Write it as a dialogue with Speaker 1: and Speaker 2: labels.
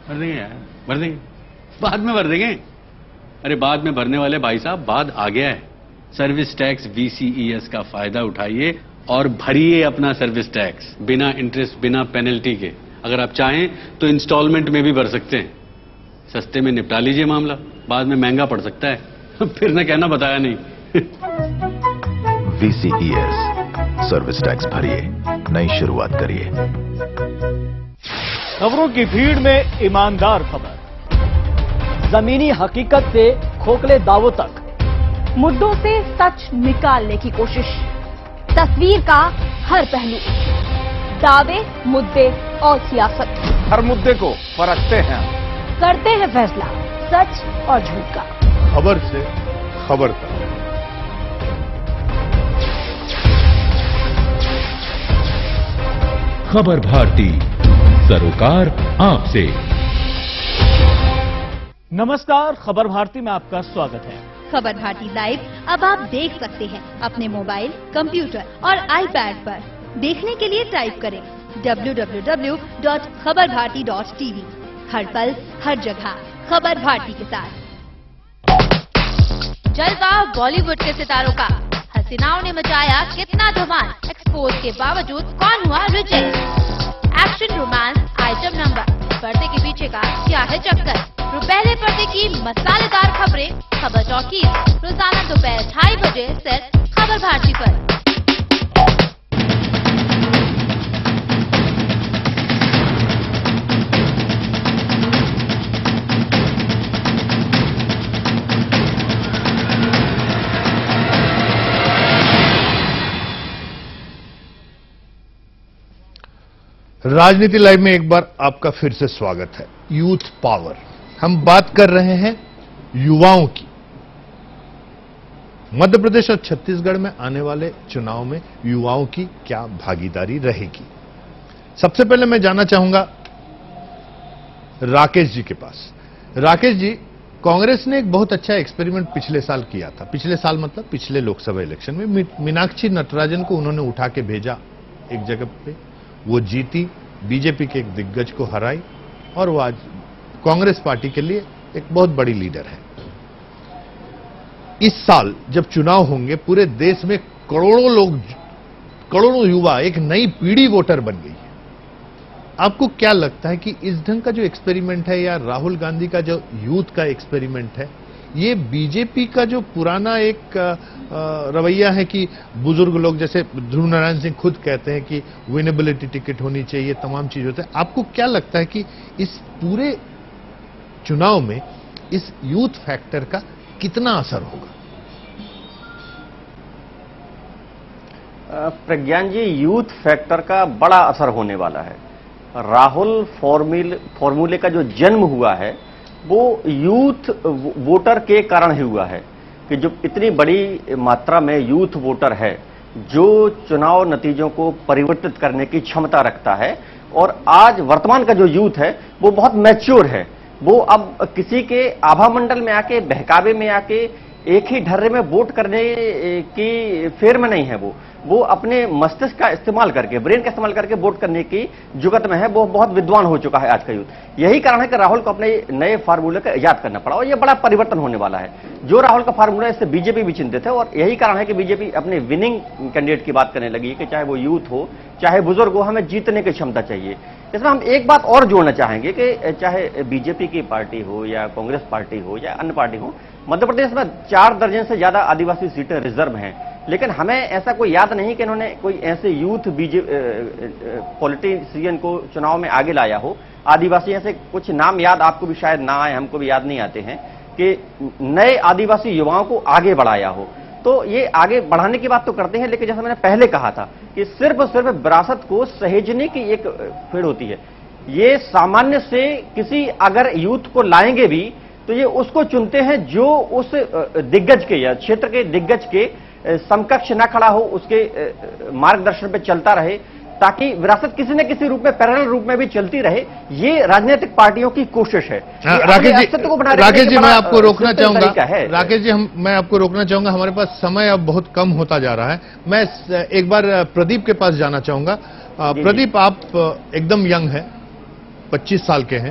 Speaker 1: भर देंगे यार, भर देंगे, बाद में भर देंगे। अरे बाद में भरने वाले भाई साहब, बाद आ गया है। सर्विस टैक्स VCES का फायदा उठाइए और भरिए अपना सर्विस टैक्स बिना इंटरेस्ट, बिना पेनल्टी के। अगर आप चाहें तो इंस्टॉलमेंट में भी भर सकते हैं। सस्ते में निपटा लीजिए मामला, बाद में महंगा पड़ सकता है। फिर न कहना बताया नहीं।
Speaker 2: VCES सर्विस टैक्स भरिए, नई शुरुआत करिए।
Speaker 3: खबरों की भीड़ में ईमानदार खबर, जमीनी हकीकत से खोखले दावों तक,
Speaker 4: मुद्दों से सच निकालने की कोशिश, तस्वीर का हर पहलू, दावे, मुद्दे और सियासत।
Speaker 5: हर मुद्दे को परखते हैं,
Speaker 4: करते हैं फैसला सच और झूठ का।
Speaker 5: खबर से खबर तक।
Speaker 6: खबर भारती, सरोकार आपसे।
Speaker 3: नमस्कार, खबर भारती में आपका स्वागत है।
Speaker 7: खबर भारती लाइव अब आप देख सकते हैं अपने मोबाइल, कंप्यूटर और आईपैड पर। देखने के लिए टाइप करें www.khabarbharti.tv। हर पल, हर जगह खबर भारती के साथ। जलवा बॉलीवुड के सितारों का, हसीनाओं ने मचाया कितना धमाल, एक्सपोज के बावजूद कौन हुआ reject. Action, romance, item number, पर्दे के पीछे का क्या है चक्कर, पहले पर्दे की मसालेदार खबरें, खबर चौकी रोजाना दोपहर 2:30 बजे सिर्फ खबर भारती पर।
Speaker 5: राजनीति लाइव में एक बार आपका फिर से स्वागत है। यूथ पावर, हम बात कर रहे हैं युवाओं की। मध्य प्रदेश और छत्तीसगढ़ में आने वाले चुनाव में युवाओं की क्या भागीदारी रहेगी। सबसे पहले मैं जानना चाहूंगा राकेश जी के पास। राकेश जी, कांग्रेस ने एक बहुत अच्छा एक्सपेरिमेंट पिछले साल किया था। पिछले साल मतलब पिछले लोकसभा इलेक्शन में मीनाक्षी नटराजन को उन्होंने उठा के भेजा एक जगह पे, वो जीती, बीजेपी के एक दिग्गज को हराई और वो आज कांग्रेस पार्टी के लिए एक बहुत बड़ी लीडर है। इस साल जब चुनाव होंगे, पूरे देश में करोड़ों लोग, करोड़ों युवा, एक नई पीढ़ी वोटर बन गई है। आपको क्या लगता है कि इस ढंग का जो एक्सपेरिमेंट है या राहुल गांधी का जो यूथ का एक्सपेरिमेंट है, ये बीजेपी का जो पुराना एक रवैया है कि बुजुर्ग लोग, जैसे ध्रुव नारायण सिंह खुद कहते हैं कि विनेबिलिटी टिकट होनी चाहिए, तमाम चीज होते हैं, आपको क्या लगता है कि इस पूरे चुनाव में इस यूथ फैक्टर का कितना असर होगा?
Speaker 8: प्रज्ञान जी, यूथ फैक्टर का बड़ा असर होने वाला है। राहुल फॉर्मूले का जो जन्म हुआ है वो यूथ वोटर के कारण ही हुआ है कि जो इतनी बड़ी मात्रा में यूथ वोटर है जो चुनाव नतीजों को परिवर्तित करने की क्षमता रखता है। और आज वर्तमान का जो यूथ है वो बहुत मैच्योर है। वो अब किसी के आभा मंडल में आके, बहकावे में आके, एक ही ढर्रे में वोट करने की फेर में नहीं है। वो अपने मस्तिष्क का इस्तेमाल करके, ब्रेन का इस्तेमाल करके वोट करने की जुगत में है। वो बहुत विद्वान हो चुका है आज का यूथ। यही कारण है कि राहुल को अपने नए फार्मूले का इजाद करना पड़ा और ये बड़ा परिवर्तन होने वाला है। जो राहुल का फार्मूला है, इससे बीजेपी भी चिंतित है और यही कारण है कि बीजेपी अपने विनिंग कैंडिडेट की बात करने लगी है कि चाहे वो यूथ हो, चाहे बुजुर्ग हो, हमें जीतने की क्षमता चाहिए। इसमें हम एक बात और जोड़ना चाहेंगे कि चाहे बीजेपी की पार्टी हो या कांग्रेस पार्टी हो या अन्य पार्टी हो, मध्य प्रदेश में 4 दर्जन से ज्यादा आदिवासी सीटें रिजर्व हैं। लेकिन हमें ऐसा कोई याद नहीं कि इन्होंने कोई ऐसे यूथ पॉलिटिशियन को चुनाव में आगे लाया हो। आदिवासी ऐसे कुछ नाम याद आपको भी शायद ना आए, हमको भी याद नहीं आते हैं, कि नए आदिवासी युवाओं को आगे बढ़ाया हो। तो ये आगे बढ़ाने की बात तो करते हैं, लेकिन जैसा मैंने पहले कहा था कि सिर्फ विरासत को सहेजने की एक फेड़ होती है। ये सामान्य से किसी अगर यूथ को लाएंगे भी तो ये उसको चुनते हैं जो उस दिग्गज के या क्षेत्र के दिग्गज के समकक्ष न खड़ा हो, उसके मार्गदर्शन पे चलता रहे, ताकि विरासत किसी न किसी रूप में, पैरेलल रूप में भी चलती रहे। ये राजनीतिक पार्टियों की कोशिश है।
Speaker 5: राकेश जी, मैं आपको रोकना चाहूंगा। राकेश जी, मैं आपको रोकना चाहूंगा, हमारे पास समय अब बहुत कम होता जा रहा है। मैं एक बार प्रदीप के पास जाना चाहूंगा। प्रदीप, आप एकदम यंग हैं, 25 साल के हैं।